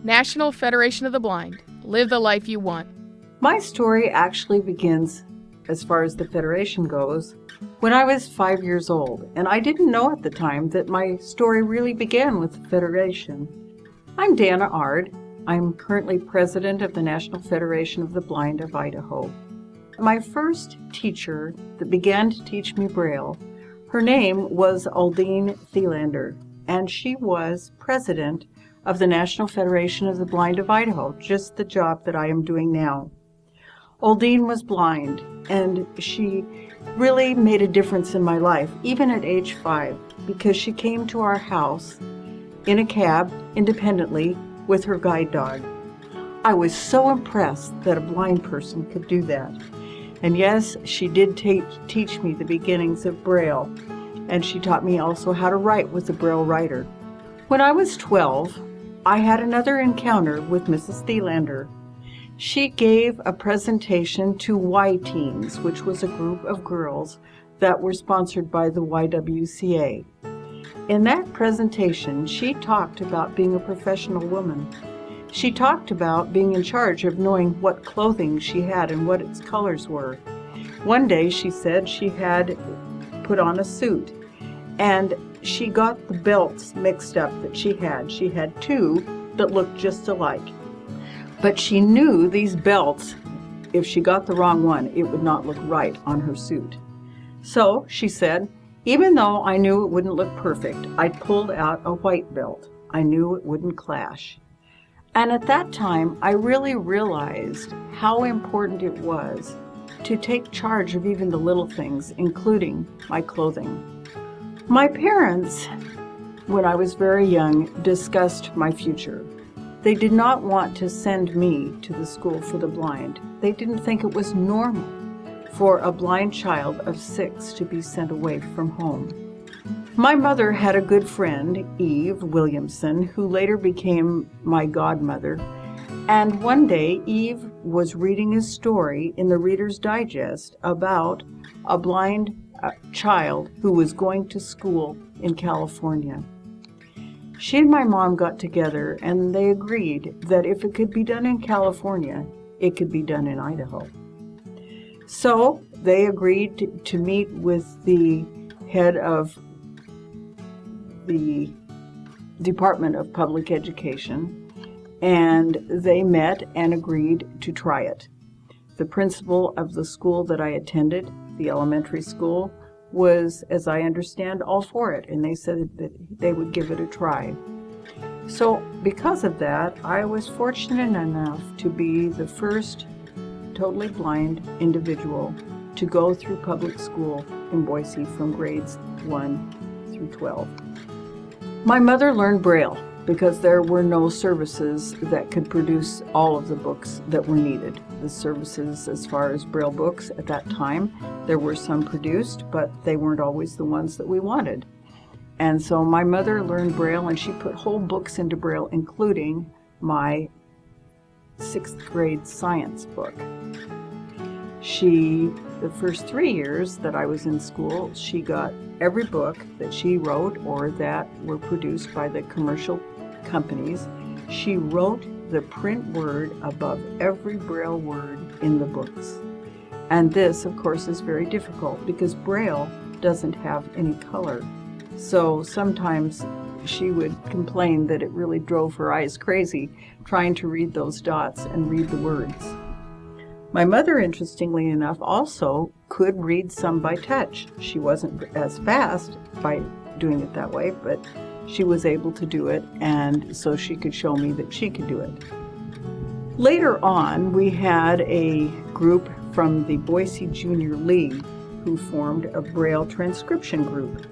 National Federation of the Blind. Live the life you want. My story actually begins, as far as the Federation goes, when I was 5 years old, and I didn't know at the time that my story really began with the Federation. I'm Dana Ard. I'm currently president of the National Federation of the Blind of Idaho. My first teacher that began to teach me Braille, her name was Aldine Thielander, and she was president of the National Federation of the Blind of Idaho, just the job that I am doing now. Aldine was blind, and she really made a difference in my life, even at age 5, because she came to our house in a cab independently with her guide dog. I was so impressed that a blind person could do that. And yes, she did teach me the beginnings of Braille, and she taught me also how to write with the Braille writer. When I was 12, I had another encounter with Mrs. Thielander. She gave a presentation to Y-Teens, which was a group of girls that were sponsored by the YWCA. In that presentation, she talked about being a professional woman. She talked about being in charge of knowing what clothing she had and what its colors were. One day she said she had put on a suit, and she got the belts mixed up that she had. She had two that looked just alike. But she knew these belts, if she got the wrong one, it would not look right on her suit. So she said, even though I knew it wouldn't look perfect, I pulled out a white belt. I knew it wouldn't clash. And at that time, I really realized how important it was to take charge of even the little things, including my clothing. My parents, when I was very young, discussed my future. They did not want to send me to the school for the blind. They didn't think it was normal for a blind child of 6 to be sent away from home. My mother had a good friend, Eve Williamson, who later became my godmother. And one day, Eve was reading a story in the Reader's Digest about a blind child who was going to school in California. She and my mom got together and they agreed that if it could be done in California, it could be done in Idaho. So they agreed to meet with the head of the Department of Public Education, and they met and agreed to try it. The principal of the school that I attended, the elementary school, was, as I understand, all for it, and they said that they would give it a try. So because of that, I was fortunate enough to be the first totally blind individual to go through public school in Boise from grades 1 through 12. My mother learned Braille because there were no services that could produce all of the books that were needed. The services as far as Braille books at that time, there were some produced, but they weren't always the ones that we wanted. And so my mother learned Braille, and she put whole books into Braille, including my 6th grade science book. The first 3 years that I was in school, she got every book that she wrote or that were produced by the commercial companies. She wrote the print word above every Braille word in the books. And this, of course, is very difficult because Braille doesn't have any color. So sometimes she would complain that it really drove her eyes crazy trying to read those dots and read the words. My mother, interestingly enough, also could read some by touch. She wasn't as fast by doing it that way, but she was able to do it, and so she could show me that she could do it. Later on, we had a group from the Boise Junior League who formed a Braille transcription group.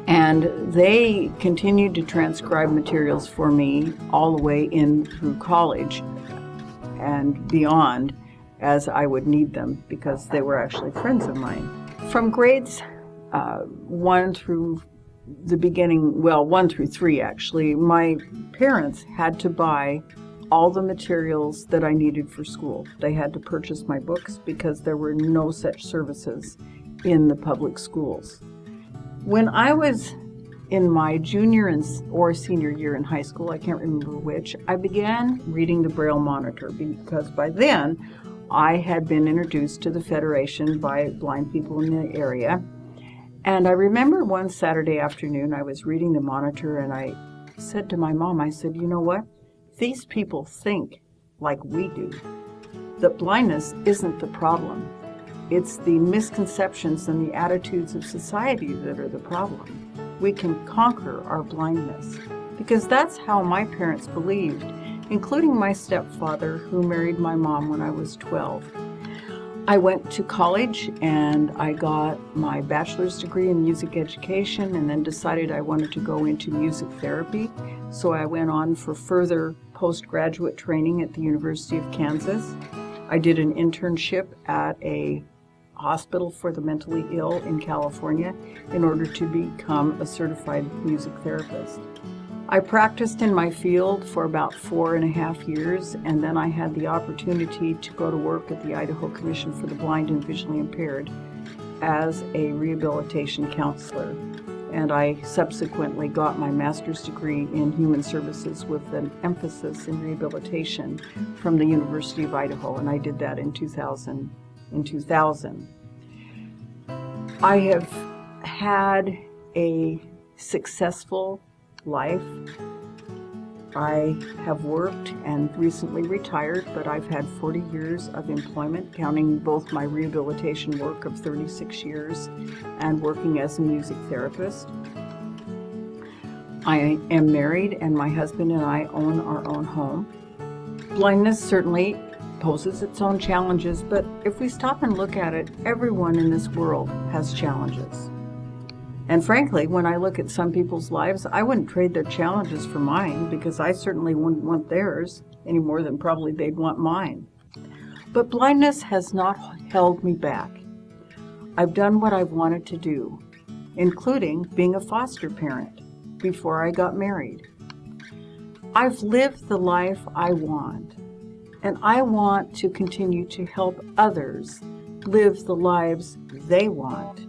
And they continued to transcribe materials for me all the way in through college and beyond as I would need them because they were actually friends of mine. From grades 1 through the beginning, well, 1 through 3 actually, my parents had to buy all the materials that I needed for school. They had to purchase my books because there were no such services in the public schools. When I was in my junior or senior year in high school, I can't remember which, I began reading the Braille Monitor because by then I had been introduced to the Federation by blind people in the area. And I remember one Saturday afternoon I was reading the Monitor and I said to my mom, I said, you know what? These people think like we do. That blindness isn't the problem. It's the misconceptions and the attitudes of society that are the problem. We can conquer our blindness because that's how my parents believed, including my stepfather who married my mom when I was 12. I went to college and I got my bachelor's degree in music education and then decided I wanted to go into music therapy. So I went on for further postgraduate training at the University of Kansas. I did an internship at a hospital for the mentally ill in California in order to become a certified music therapist. I practiced in my field for about 4.5 years, and then I had the opportunity to go to work at the Idaho Commission for the Blind and Visually Impaired as a rehabilitation counselor. And I subsequently got my master's degree in human services with an emphasis in rehabilitation from the University of Idaho, and I did that in 2000. I have had a successful life. I have worked and recently retired, but I've had 40 years of employment, counting both my rehabilitation work of 36 years and working as a music therapist. I am married and my husband and I own our own home. Blindness certainly poses its own challenges, but if we stop and look at it, everyone in this world has challenges. And frankly, when I look at some people's lives, I wouldn't trade their challenges for mine because I certainly wouldn't want theirs any more than probably they'd want mine. But blindness has not held me back. I've done what I've wanted to do, including being a foster parent before I got married. I've lived the life I want, and I want to continue to help others live the lives they want.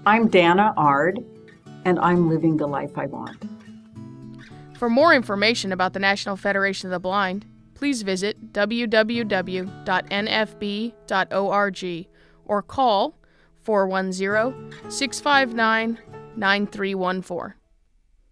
I'm Dana Ard, and I'm living the life I want. For more information about the National Federation of the Blind, please visit www.nfb.org or call 410-659-9314.